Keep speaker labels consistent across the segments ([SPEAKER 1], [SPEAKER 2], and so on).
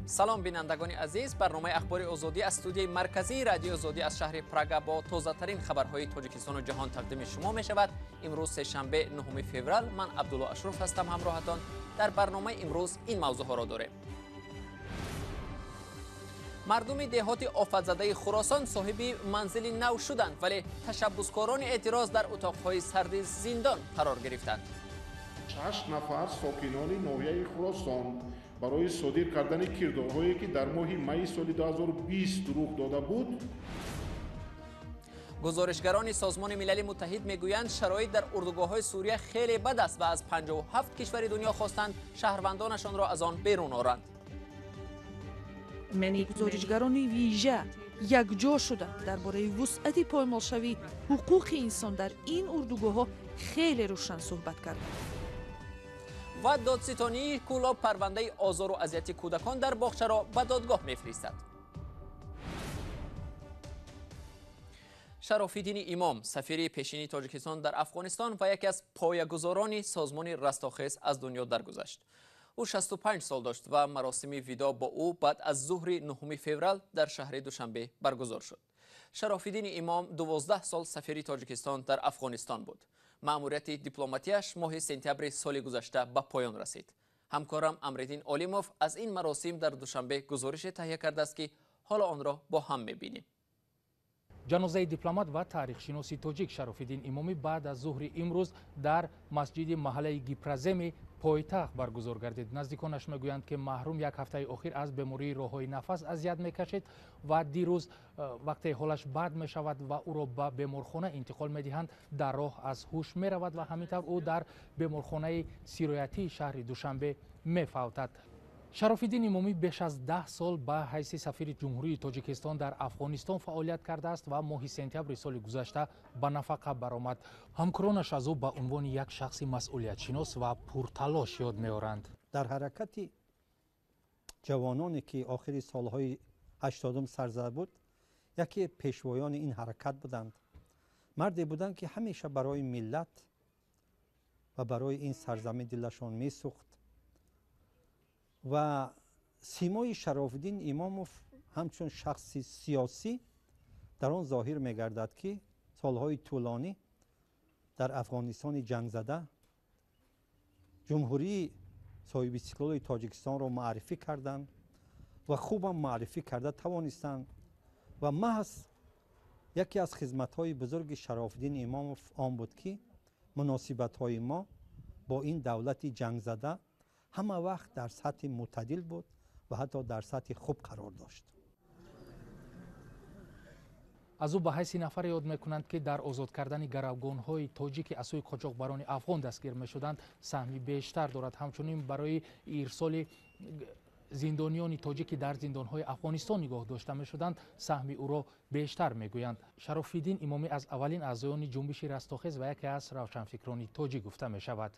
[SPEAKER 1] سلام بینندگان عزیز، برنامه اخبار آزادی از استودیوی مرکزی رادیو آزادی از شهر پراگ با تازه ترین خبرهای تاجیکستان و جهان تقدیم شما می شود. امروز سه‌شنبه 9 فوریه، من عبدالله اشرف هستم. همراهتان در برنامه امروز این موضوع ها را داریم. مردم دهات آفت‌زده خراسان صاحب منزل نو شدند، ولی تشبسکاران اعتراض در اتاقهای سرد زندان قرار گرفتند.
[SPEAKER 2] 8 نفر ساکنان ناحیه خراسان برای صادر کردن کردارهایی که در ماه می سال 2020 رخ داده بود.
[SPEAKER 1] گزارشگران سازمان ملل متحد میگویند شرایط در اردوگاه‌های سوریه خیلی بد است و از 57 کشور دنیا خواستند شهروندانشان را از آن بیرون آورند.
[SPEAKER 3] گزارشگران ویژه یکجا شده درباره وسعت پایمالشوی حقوق انسان در این اردوگاه‌ها خیلی روشن صحبت کردند.
[SPEAKER 1] و دادستانی کولاب پرونده آزار و اذیت کودکان در باغچه را به دادگاه می‌فرستد. شراف‌الدین امام سفیر پیشین تاجیکستان در افغانستان و یکی از پایه‌گذاران سازمان رستاخیز از دنیا درگذشت. او 65 سال داشت و مراسم ویدا با او بعد از ظهر 9 فوریه در شهر دوشنبه برگزار شد. شراف‌الدین امام 12 سال سفیر تاجیکستان در افغانستان بود. مأموریت دیپلماتیش ماه سپتامبر سال گذشته به پایان رسید. همکارم امرالدین علیموف از این مراسم در دوشنبه گزارش تهیه کرده است که حالا آن را با هم می‌بینیم.
[SPEAKER 4] جنازه دیپلمات و تاریخشناس تاجیک شراف‌الدین امامی بعد از ظهر امروز در مسجد محله گیپرزم پایتخت برگزار گردید. نزدیکانش میگویند که محروم یک هفته اخیر از بیماری راه‌های نفس اذیت میکشید و دیروز وقتی حالش بد میشود و او را به بیمارخانه انتقال میدهند در راه از هوش میرود و همینطور او در بیمارخانه سیرایتی شهر دوشنبه میفوتد. شراف‌الدین امامی بیش از 10 سال به حیث سفیر جمهوری تاجیکستان در افغانستان فعالیت کرده است و ماه سپتامبر سال گذشته به نفقه برآمد. همکارانش از او به عنوان یک شخص مسئولیت شناس و پرتلاش یاد می‌آورند.
[SPEAKER 5] در حرکت جوانانی که آخر سالهای 80 سرزده بود، یکی پیشوایان این حرکت بودند. مردی بودند که همیشه برای ملت و برای این سرزمین دلشان می‌سوخت و سیمای شراف‌الدین اماموف همچون شخص سیاسی در آن ظاهر می‌گردد که سالهای طولانی در افغانستان جنگ زده جمهوری صاحب استقلال تاجیکستان را معرفی کردند و خوبم معرفی کرده توانستند و محض یکی از خدمت‌های بزرگ شراف‌الدین اماموف آن بود که مناسبت‌های ما با این دولت جنگ زده همه وقت در سطح معتدل بود و حتی در سطح خوب قرار داشت.
[SPEAKER 4] از او به حیث نفر یاد میکنند که در آزاد کردن گروگان‌های تاجیک از سوی قاچاقبران افغان دستگیر میشدند سهمی بیشتر دارد. همچنین برای ارسال زندانیان تاجیک در زندان‌های افغانستان نگاه داشته میشدند سهمی او را بیشتر میگویند. شراف‌الدین امامی از اولین اعضایان جنبش رستاخیز و یکی از روشنفکران تاجیک گفته میشود.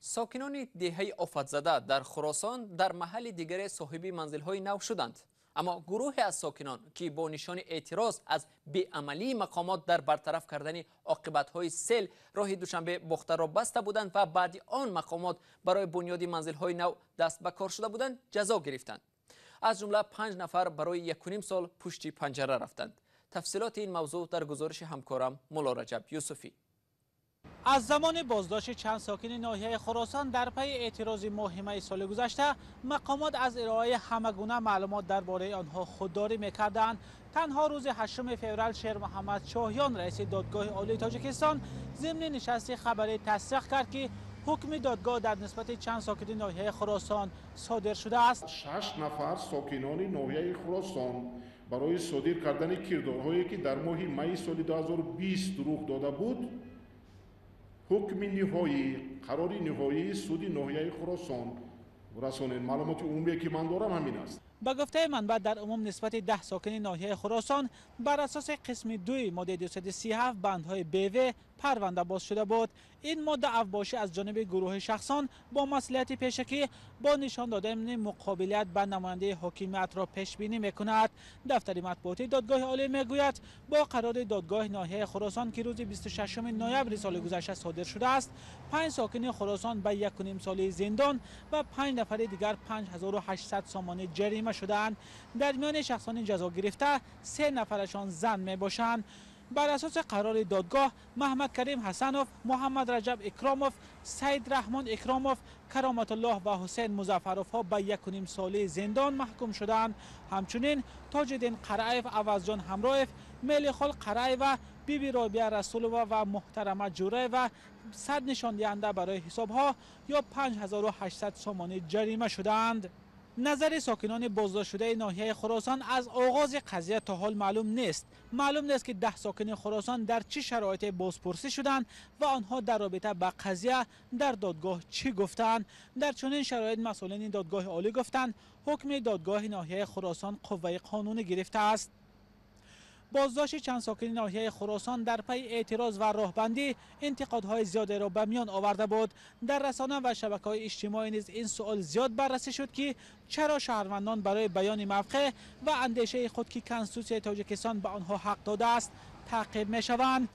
[SPEAKER 1] ساکنان دهه آفت‌زده در خراسان در محل دیگر صاحب منزل‌های نو شدند، اما گروهی از ساکنان که با نشان اعتراض از بی‌عملی مقامات در برطرف کردن عاقبت‌های سیل راه دوشنبه باخته را بسته بودند و بعد آن مقامات برای بنیاد منزل‌های نو دست به کار شده بودند جزا گرفتند. از جمله 5 نفر برای 1.5 سال پشت پنجره رفتند. تفصیلات این موضوع در گزارش همکارم مولا رجب یوسفی.
[SPEAKER 6] از زمان بازداشت چند ساکن ناحیه خراسان در پی اعتراض ماه می سال گذشته مقامات از ارائه همگونه معلومات درباره آنها خودداری می‌کردند. تنها روز 8 فوریه شیر محمد شاهیان رئیس دادگاه عالی تاجیکستان ضمن نشست خبری تصدیق کرد که حکم دادگاه در نسبت چند ساکن ناحیه خراسان صادر شده است.
[SPEAKER 2] 6 نفر ساکنان ناحیه خراسان برای صادر کردن کردارهایی که در ماه می سال 2020 رخ داده بود حکم نهایی قرار نهایی سود ناحیه خراسان رسانید. معلومات عمومی که من دارم همین است.
[SPEAKER 6] با گفته منبع در عموم نسبت 10 ساکن ناحیه خراسان بر اساس قسم 2 ماده 237 بندهای ب و پرونده باز شده بود. این ماده افباشی از جانب گروه شخصان با مصلحت پیشکی با نشان دادن مقابلیت به نماینده حاکمیت را پیش بینی میکند. دفتر مطبوعاتی دادگاه عالی میگوید با قرار دادگاه ناحیه خراسان که روز 26 نوامبر سال گذشته صادر شده است، 5 ساکن خراسان به 1.5 سال زندان و 5 نفر دیگر 5800 سامانه جریمه شدند. در میان شخصان جزا گرفته 3 نفرشان زن می باشند. بر اساس قرار دادگاه محمد کریم حسنوف، محمد رجب اکراموف، سید رحمان اکراموف، کرامت الله و حسین مظفروف ها به 1.5 ساله زندان محکوم شدند. همچنین تاج الدین قرائف، عوض جان همراهیف، ملیخال قرائف، بیبی رابعه رسولووا و محترمه جورایوا صد نشان دهنده برای حساب ها یا 5800 سامانه جریمه شدند. نظر ساکنان بازداشت شده ناحیه خراسان از آغاز قضیه تا حال معلوم نیست. معلوم نیست که 10 ساکن خراسان در چه شرایط بازپرسی شدند و آنها در رابطه با قضیه در دادگاه چی گفتند. در چنین شرایط مسئولین دادگاه عالی گفتند حکم دادگاه ناحیه خراسان قوه قانونی گرفته است. بازداشت چند ساکن ناحیه خراسان در پی اعتراض و راهبندی انتقادهای زیادی را به میان آورده بود. در رسانه و شبکه‌های اجتماعی نیز این سوال زیاد بررسی شد که چرا شهروندان برای بیان موقع و اندیشه خود که کنستیتوسیون تاجیکستان به آنها حق داده است تعقیب می‌شوند.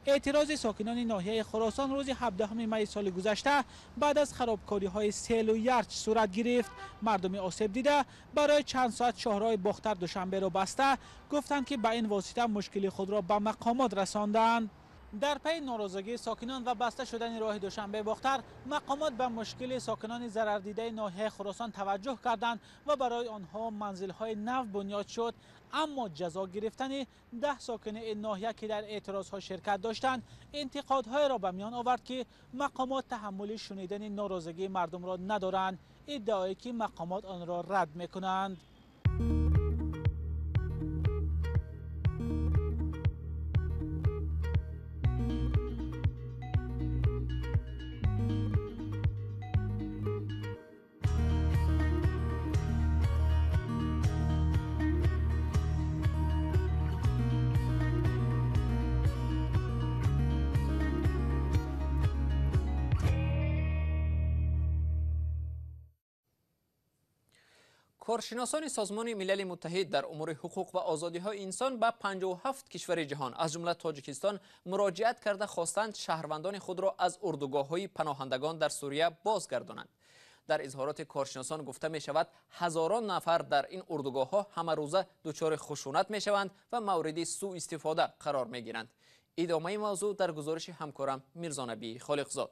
[SPEAKER 6] اعتراض ساکنان ناحیه خراسان روز 17 می سال گذشته بعد از خرابکاری‌های سیل و یرچ صورت گرفت. مردم آسیب دیده برای چند ساعت شاهراه باختر دوشنبه را بسته گفتند که به این واسطه مشکل خود را به مقامات رساندند. در پی ناراضگی ساکنان و بسته شدن راه دوشنبه باختر، مقامات به مشکل ساکنان ضرر دیده ناحیه خراسان توجه کردند و برای آنها منزل‌های نو بنیاد شد. اما جزا گرفتن 10 ساکن این ناحیه که در اعتراض‌ها شرکت داشتند انتقادهای را به میان آورد که مقامات تحمل شنیدن ناراضگی مردم را ندارند، ادعایی که مقامات آن را رد می‌کنند.
[SPEAKER 1] کارشناسان سازمان ملل متحد در امور حقوق و آزادی‌های انسان به 57 کشور جهان از جمله تاجیکستان مراجعت کرده خواستند شهروندان خود را از اردوگاه‌های پناهندگان در سوریه بازگردانند. در اظهارات کارشناسان گفته می شود هزاران نفر در این اردوگاه‌ها همه روزه دچار خشونت می شوند و مورد سوء استفاده قرار می گیرند. ادامه موضوع در گزارش همکارم میرزا نبی خالقزاد.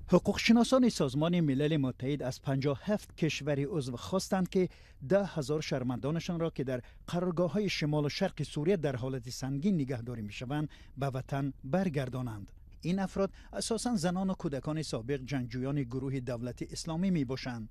[SPEAKER 7] حقوقشناسان سازمان ملل متحد از 57 کشور عضو خواستند که 10,000 شهروندانشان را که در قرارگاه‌های شمال و شرق سوریه در حالت سنگین نگهداری می‌شوند به وطن برگردانند. این افراد اساساً زنان و کودکان سابق جنگجویان گروه دولت اسلامی میباشند.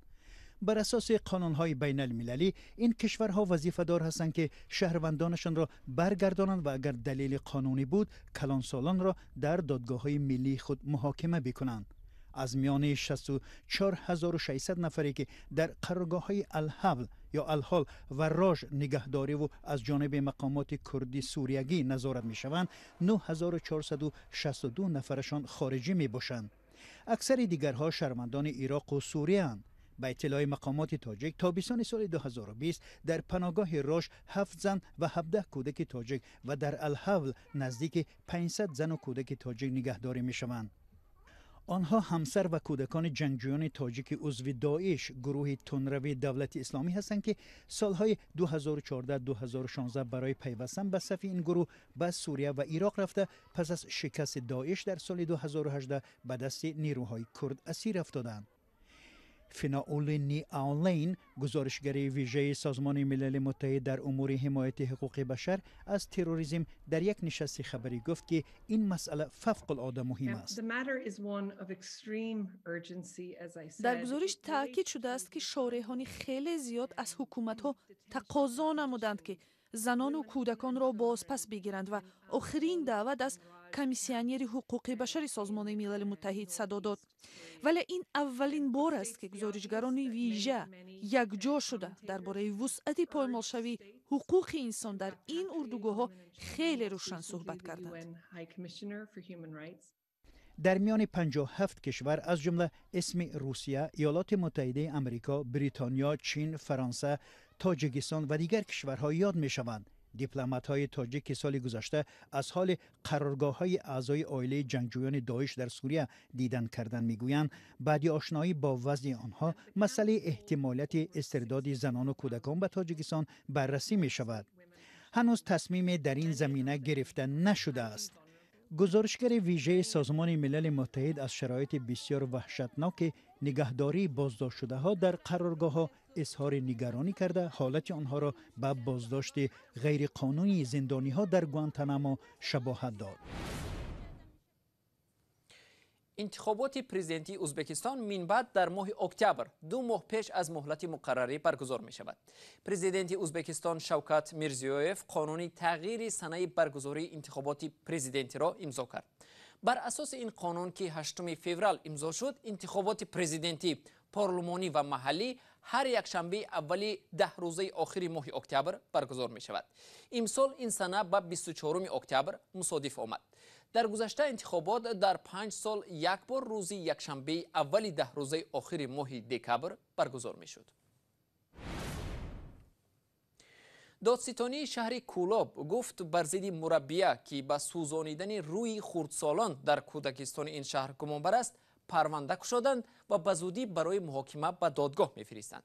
[SPEAKER 7] بر اساس قانون‌های بین المللی این کشورها وظیفه‌دار هستند که شهروندانشان را برگردانند و اگر دلیل قانونی بود کلانسالان را در دادگاه‌های ملی خود محاکمه بکنند. از میان 64600 نفری که در قرارگاه‌های الحول یا الحال و راج نگهداری و از جانب مقامات کردی سوریگی نظارت می‌شوند، 9462 نفرشان خارجی می‌باشند. اکثر دیگرها شهروندان عراق و سوریه اند. به اطلاع مقامات تاجیک تابستان سال 2020 در پناهگاه راج 7 زن و 17 کودک تاجیک و در الحول نزدیک 500 زن و کودک تاجیک نگهداری می‌شوند. آنها همسر و کودکان جنگجویان تاجیک عضو داعش گروه تندروی دولت اسلامی هستند که سالهای 2014-2016 برای پیوستن به صف این گروه به سوریه و عراق رفته پس از شکست داعش در سال 2018 به دست نیروهای کرد اسیر افتادند. فناولینی آنلاین گزارشگر ویژه سازمان ملل متحد در امور حمایت حقوق بشر از تروریسم در یک نشست خبری گفت که این مسئله فوق العاده مهم است.
[SPEAKER 3] در گزارش تاکید شده است که شارحان خیلی زیاد از حکومت‌ها تقاضا نمودند که زنان و کودکان را بازپس بگیرند و آخرین دعوت از کمیسیونر حقوق بشر سازمان ملل متحد صدا داد. ولی این اولین بار است که گزارشگران ویژه یکجا شده درباره وسعت پایمالشوی حقوق انسان در این اردوگاه‌ها خیلی روشن صحبت کردند.
[SPEAKER 7] در میان 57 کشور از جمله اسم روسیه، ایالات متحده آمریکا، بریتانیا، چین، فرانسه، تاجیکستان و دیگر کشورها یاد می شوند. دیپلمات‌های تاجیک سال گذشته از حال قرارگاه‌های اعضای عائله جنگجویان داعش در سوریه دیدن کردن میگویند بعد آشنایی با وضع آنها مسئله احتمالیت استرداد زنان و کودکان به تاجیکستان بررسی می شود. هنوز تصمیم در این زمینه گرفته نشده است. گزارشگر ویژه سازمان ملل متحد از شرایط بسیار وحشتناک نگهداری بازداشت شده ها در قرارگاه ها اظهار نگرانی کرده حالت آنها را به بازداشت غیر قانونی زندانی ها در گوانتانامو شباهت داد.
[SPEAKER 1] انتخابات پرزیدنتی ازبکستان من بعد در ماه اکتبر 2 ماه پیش از مهلت مقرری برگزار می شود. پرزیدنت ازبکستان شوکت میرزیویف قانون تغییر سنه برگزاری انتخابات پرزیدنتی را امضا کرد. بر اساس این قانون که 8 فوریه امضا شد، انتخابات پرزیدنتی، پارلمانی و محلی هر یک شنبه اولی 10 روزه آخر ماه اکتبر برگزار می شود. امسال این سنه به 24 اکتبر مصادف آمد. در گذشته انتخابات در 5 سال یک بار روزی یک شنبه اولی 10 روزه آخر ماه دکبر برگزار می شد. دادستانی شهر کولاب گفت بر ضد مربیه که به سوزانیدن روی خردسالان در کودکستان این شهر گمانبر است پرونده گشادند و به زودی برای محاکمه به دادگاه می‌فرستند.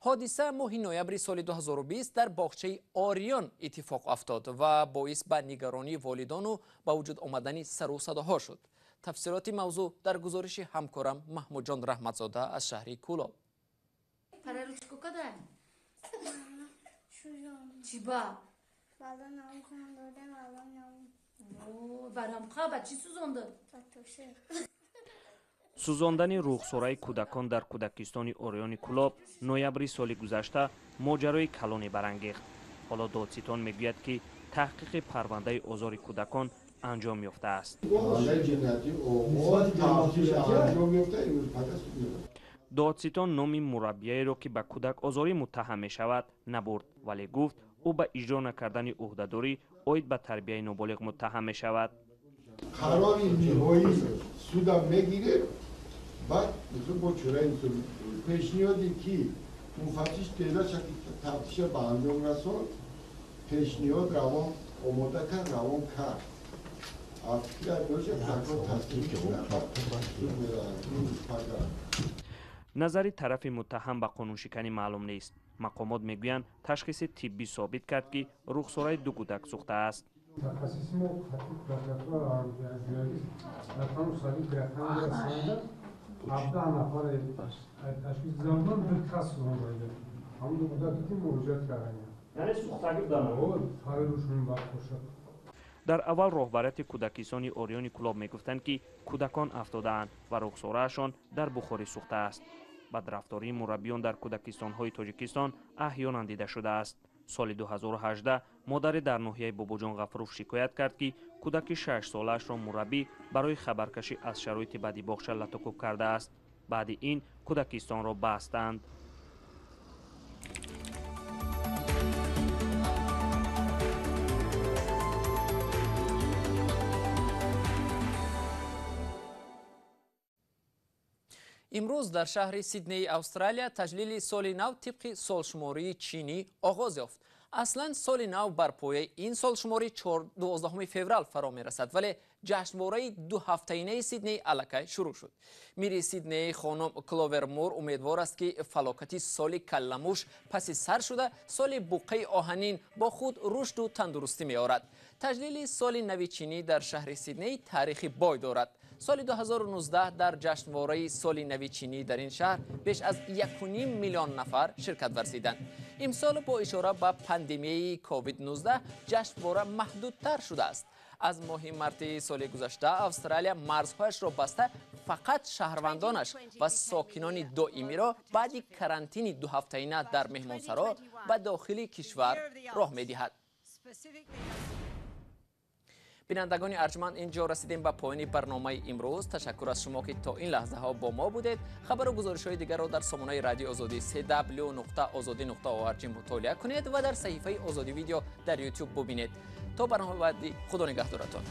[SPEAKER 1] حادثه ماه نوامبر سال 2020 در باغچه آریان اتفاق افتاد و باعث به نگرانی والدان و به وجود آمدن سر و صداها شد. تفسیرات موضوع در گزارش همکارم محمود جان رحمتزاده از شهر کولاب.
[SPEAKER 8] سوزاندن رخسارای کودکان در کودکستان اوریان کولاب نوامبر سال گذشته ماجرای کلانی برانگیخت. حالا دادستان میگوید که تحقیق پرونده آزار کودکان انجام یافته است. دادستان نام مربیایی را که به کودک آزاری متهم می شود نبرد، ولی گفت او به اجرا نکردن عهدهداری عاید به تربیت نابالغ متهم می شود.
[SPEAKER 9] قرار نهایی سود میگیره بعد با چرای پیشنهادی که مفتش تعداد شکل تفتیش به انجام رسان پیشنهاد روان آماده کرد روان کرد
[SPEAKER 8] نظر طرف متهم به قانون شکنی معلوم نیست. مقامات میگویند تشخیص طبی ثابت کرد که رخسارای 2 کودک سوخته است. در اول راهبریت کودکستان اوریان کولاب میگفتند که کودکان افتاده‌اند و رخساره‌شان در بخاری سوخته است. بدرفتاری مربیان در کودکستان‌های تاجیکستان احیانا دیده شده است. سال 2018 مادر در ناحیه باباجان غفروف شکایت کرد که کودک 6 سالش را مربی برای خبرکشی از شرایط بدی باغچه لطکوب کرده است. بعد این کودکستان را بستند.
[SPEAKER 1] امروز در شهر سیدنی استرالیا تجلیل سال نو طبق سالشماری چینی آغاز یافت. اصلا سال نو بر پایه این سالشماری 12 فوریه فرا می رسد، ولی جشنواره 2 هفته‌ای سیدنی الکی شروع شد. میری سیدنی خانم کلوور مور امیدوار است که فلاکتی سال کلموش پس سر شده سال بوقه آهنین با خود رشد و تندرستی می آورد. تجلیل سال نو چینی در شهر سیدنی تاریخی بای دارد. سال 2019 در جشنواره سال نو چینی در این شهر بیش از 1.5 میلیون نفر شرکت ورزیدند. امسال با اشاره به پاندمی کووید 19 جشنواره محدودتر شده است. از ماه مارس سال گذشته استرالیا مرزهایش را بسته فقط شهروندانش و ساکنان دائمی را بعد کرانتین 2 هفته‌ای در مهمانسرا به داخل کشور راه می‌دهد. بینندگان ارجمند، اینجا رسیدیم به پایان برنامه امروز. تشکر از شما که تا این لحظه ها با ما بودید. خبر و گزارش های دیگر را در سامانه رادیو آزادی www.azadi.org مطالعه کنید و در صفحه آزادی ویدیو در یوتیوب ببینید. تا برنامه بعدی، خدا نگهدارتان.